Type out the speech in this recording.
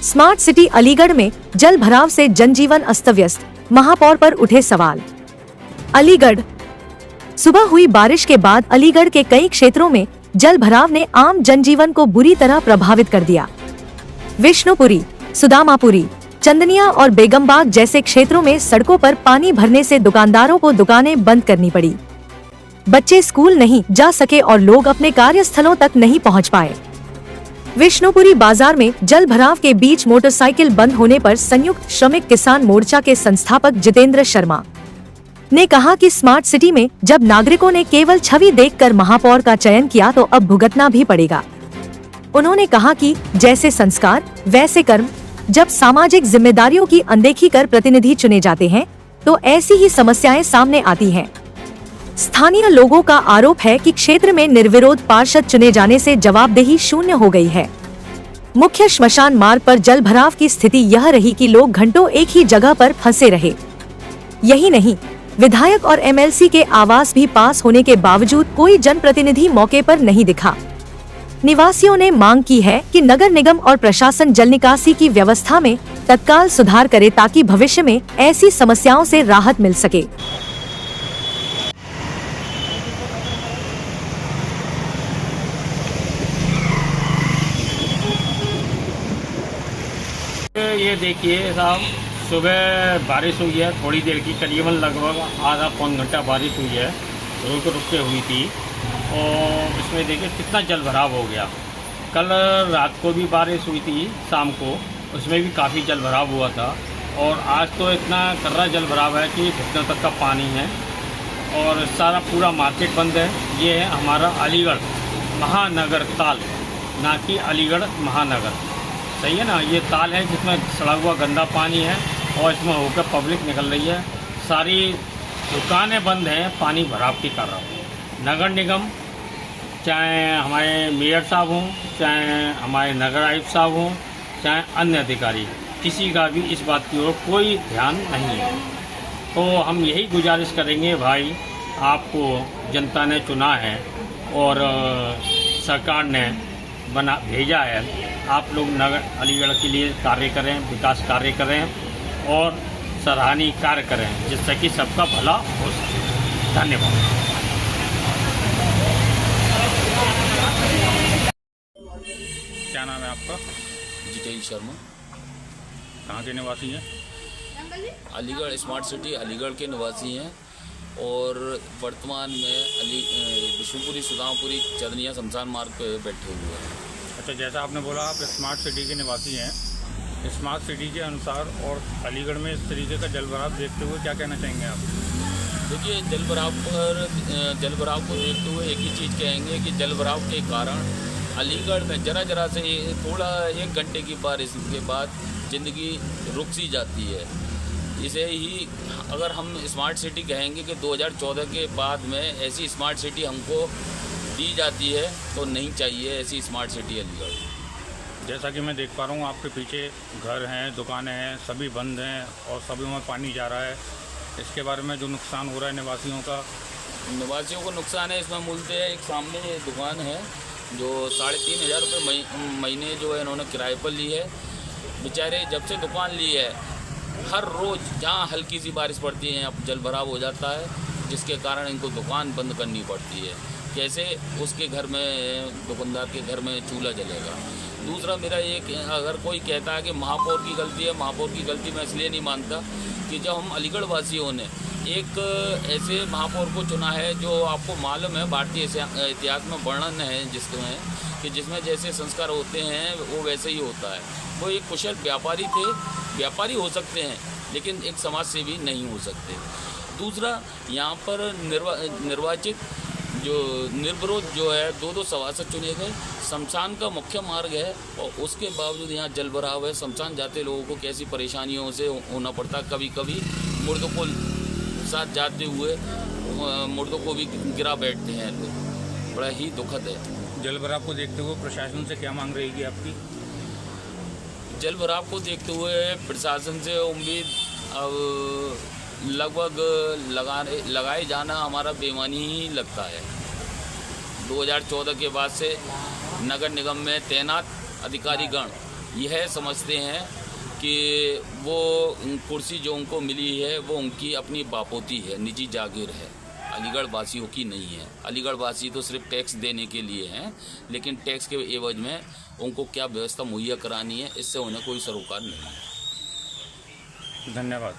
Smart city Aligarh में जल भराव से जनजीवन अस्त व्यस्त, महापौर पर उठे सवाल। अलीगढ़। सुबह हुई बारिश के बाद अलीगढ़ के कई क्षेत्रों में जल भराव ने आम जनजीवन को बुरी तरह प्रभावित कर दिया। विष्णुपुरी, सुदामापुरी, चंदनिया और बेगमबाग जैसे क्षेत्रों में सड़कों पर पानी भरने से दुकानदारों को दुकानें बंद करनी पड़ी। बच्चे स्कूल नहीं जा सके और लोग अपने कार्यस्थलों तक नहीं पहुंच पाए। विष्णुपुरी बाजार में जल भराव के बीच मोटरसाइकिल बंद होने पर संयुक्त श्रमिक किसान मोर्चा के संस्थापक जितेंद्र शर्मा ने कहा कि स्मार्ट सिटी में जब नागरिकों ने केवल छवि देखकर महापौर का चयन किया तो अब भुगतना भी पड़ेगा। उन्होंने कहा कि जैसे संस्कार वैसे कर्म, जब सामाजिक जिम्मेदारियों की अनदेखी कर प्रतिनिधि चुने जाते हैं तो ऐसी ही समस्याएं सामने आती हैं। स्थानीय लोगों का आरोप है कि क्षेत्र में निर्विरोध पार्षद चुने जाने से जवाबदेही शून्य हो गई है। मुख्य श्मशान मार्ग पर जल भराव की स्थिति यह रही कि लोग घंटों एक ही जगह पर फंसे रहे। यही नहीं, विधायक और एमएलसी के आवास भी पास होने के बावजूद कोई जनप्रतिनिधि मौके पर नहीं दिखा। निवासियों ने मांग की है कि नगर निगम और प्रशासन जल निकासी की व्यवस्था में तत्काल सुधार करे ताकि भविष्य में ऐसी समस्याओं से राहत मिल सके। ये देखिए साहब, सुबह बारिश हुई है थोड़ी देर की, करीबन लगभग आधा पौन घंटा बारिश हुई है, रुक रुक के हुई थी। और इसमें देखिए कितना जल भराव हो गया। कल रात को भी बारिश हुई थी शाम को, उसमें भी काफ़ी जल भराव हुआ था। और आज तो इतना कर्रा जल भराव है कि घुटनों तक का पानी है और सारा पूरा मार्केट बंद है। ये है हमारा अलीगढ़ महानगर ताल, ना कि अलीगढ़ महानगर, सही है ना। ये ताल है जिसमें सड़ा हुआ गंदा पानी है और इसमें होकर पब्लिक निकल रही है। सारी दुकानें बंद हैं पानी भराव के कारण। नगर निगम, चाहे हमारे मेयर साहब हों, चाहे हमारे नगर आयुक्त साहब हों, चाहे अन्य अधिकारी, किसी का भी इस बात की ओर कोई ध्यान नहीं है। तो हम यही गुजारिश करेंगे, भाई आपको जनता ने चुना है और सरकार ने भेजा है, आप लोग नगर अलीगढ़ के लिए कार्य करें, विकास कार्य करें और सराहनीय कार्य करें, जिससे कि सबका भला हो सके। धन्यवाद। क्या नाम है आपका? जितेंद्र शर्मा। कहाँ के निवासी हैं? अलीगढ़ स्मार्ट सिटी अलीगढ़ के निवासी हैं और वर्तमान में विष्णुपुरी, सुदामपुरी, चंदनिया शमशान मार्ग पे बैठे हुए हैं। अच्छा, जैसा आपने बोला आप स्मार्ट सिटी के निवासी हैं, स्मार्ट सिटी के अनुसार और अलीगढ़ में इस तरीके का जल भराव देखते हुए क्या कहना चाहेंगे आप? देखिए, जल भराव को देखते हुए एक ही चीज़ कहेंगे कि जल भराव के कारण अलीगढ़ में जरा से थोड़ा 1 घंटे की बारिश के बाद ज़िंदगी रुक सी जाती है। इसे ही अगर हम स्मार्ट सिटी कहेंगे कि 2014 के बाद में ऐसी स्मार्ट सिटी हमको दी जाती है तो नहीं चाहिए ऐसी स्मार्ट सिटी अलीगढ़। जैसा कि मैं देख पा रहा हूँ आपके पीछे घर हैं, दुकानें हैं, सभी बंद हैं और सभी में पानी जा रहा है। इसके बारे में जो नुकसान हो रहा है निवासियों को नुकसान है, इसमें मूलतः एक सामने दुकान है जो 3,500 रुपये महीने जो है इन्होंने किराए पर ली है। बेचारे जब से दुकान ली है हर रोज़ जहाँ हल्की सी बारिश पड़ती है अब जल भराव हो जाता है, जिसके कारण इनको दुकान बंद करनी पड़ती है। कैसे उसके घर में, दुकानदार के घर में चूल्हा जलेगा। दूसरा मेरा एक, अगर कोई कहता है कि महापौर की गलती है, महापौर की गलती मैं इसलिए नहीं मानता कि जब हम अलीगढ़ वासियों ने एक ऐसे महापौर को चुना है जो आपको मालूम है भारतीय इतिहास में वर्णन है जिसमें जैसे संस्कार होते हैं वो वैसे ही होता है। वो एक कुशल व्यापारी थे, व्यापारी हो सकते हैं लेकिन एक समाज सेवी नहीं हो सकते। दूसरा, यहाँ पर निर्वाचित जो निर्विरोध जो है 2 सभासद चुने गए। शमशान का मुख्य मार्ग है और उसके बावजूद यहाँ जल भराव है। शमशान जाते लोगों को कैसी परेशानियों से होना पड़ता, कभी कभी मुर्दों को साथ जाते हुए मुर्दों को भी गिरा बैठते हैं लोग, बड़ा ही दुखद है। जल भराव को देखते हुए प्रशासन से क्या मांग रहेगी आपकी? जल भराव को देखते हुए प्रशासन से उम्मीद अब लगभग लगाए जाना हमारा बेईमानी ही लगता है। 2014 के बाद से नगर निगम में तैनात अधिकारीगण यह समझते हैं कि वो कुर्सी जो उनको मिली है वो उनकी अपनी बापोती है, निजी जागीर है, अलीगढ़ वासियों की नहीं है। अलीगढ़ वासी तो सिर्फ टैक्स देने के लिए हैं, लेकिन टैक्स के एवज में उनको क्या व्यवस्था मुहैया करानी है, इससे उन्हें कोई सरोकार नहीं है। धन्यवाद।